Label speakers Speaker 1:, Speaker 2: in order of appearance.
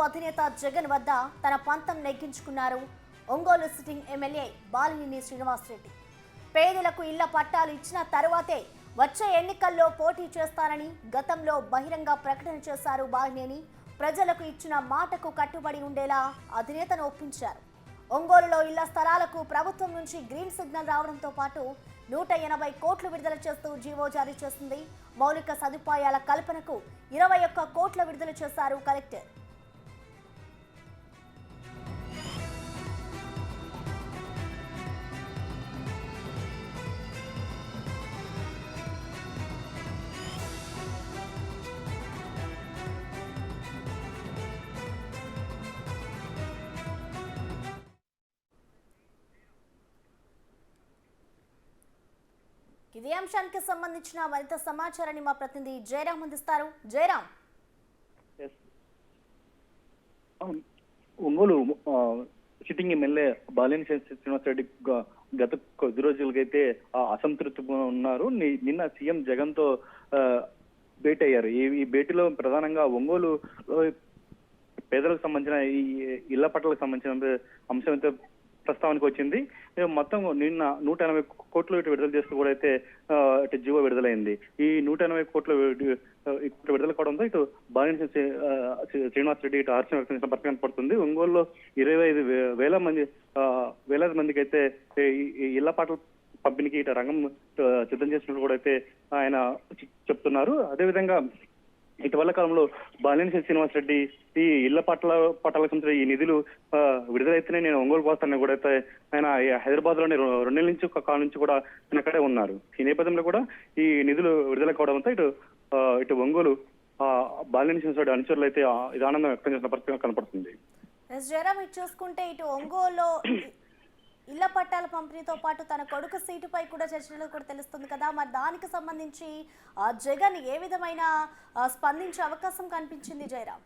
Speaker 1: అధినేత జగన్ వద్ద తన పంతం నెగ్గించుకున్నారు ఒంగోలు సిట్టింగ్ ఎమ్మెల్యే బాలినేని శ్రీనివాసరెడ్డి. పేదలకు ఇళ్ల పట్టాలు ఇచ్చిన తరువాతే వచ్చే ఎన్నికల్లో పోటీ చేస్తానని గతంలో బహిరంగ ప్రకటన చేశారు బాలినేని. ప్రజలకు ఇచ్చిన మాటకు కట్టుబడి ఉండేలా అధినేతను ఒప్పించారు. ఒంగోలులో ఇళ్ల స్థలాలకు ప్రభుత్వం నుంచి గ్రీన్ సిగ్నల్ రావడంతో పాటు 180 కోట్లు విడుదల చేస్తూ జీవో జారీ చేసింది. మౌలిక సదుపాయాల కల్పనకు 21 కోట్ల విడుదల చేశారు కలెక్టర్. ఇదే అంశానికి సంబంధించిన మరింత సమాచారాన్ని మా ప్రతినిధి జయరాం అందిస్తారు. జయరాం,
Speaker 2: ఒంగోలు సిట్టింగ్ ఎమ్మెల్యే బాలినేని శ్రీనివాసరెడ్డి గత కొద్ది రోజులకైతే అసంతృప్తిగా ఉన్నారు. నిన్న సీఎం జగన్ తో భేటీ అయ్యారు. ఈ భేటీలో ప్రధానంగా ఒంగోలు పేదలకు సంబంధించిన ఈ ఇళ్ల పట్టాలకు సంబంధించిన అంశం అయితే ప్రస్తావనకు వచ్చింది. మొత్తం నిన్న 180 కోట్లు విడుదల చేస్తూ కూడా అయితే ఇటు జీవో విడుదలైంది. ఈ 180 కోట్లు విడుదల కావడంతో ఇటు బాలినేని శ్రీనివాసరెడ్డి ఇటు హర్షం వ్యక్తం చేసిన పరిస్థితి కనపడుతుంది. ఒంగోలులో 25,000 మందికి అయితే ఇళ్ల పట్టాల పంపిణీకి ఇటు రంగం సిద్ధం చేసినట్టు కూడా అయితే ఆయన చెప్తున్నారు. అదేవిధంగా ఇటీవల కాలంలో బాలినేని శ్రీనివాసరెడ్డి ఈ ఇళ్ల పట్టాలకు సంబంధించిన ఈ నిధులు విడుదలైతేనే నేను ఒంగోలు పోస్తానని కూడా అయితే ఆయన హైదరాబాద్ లోని 2 నెలల నుంచి ఒక కాలం నుంచి కూడా ఆయన అక్కడే ఉన్నారు. ఈ నేపథ్యంలో కూడా ఈ నిధులు విడుదల కావడంతో ఇటు ఒంగోలు బాలినేని శ్రీనివాసరెడ్డి అనుచరులు అయితే ఇది ఆనందం వ్యక్తం చేసిన పరిస్థితి కనపడుతుంది.
Speaker 1: చూసుకుంటే ఇటు ఒంగోలు ఇళ్ల పట్టాల పంపిణీతో పాటు తన కొడుకు సీటుపై కూడా చర్చలు కూడా తెలుస్తుంది కదా, మరి దానికి సంబంధించి జగన్ ఏ విధమైన స్పందించే అవకాశం కనిపించింది జయరాం?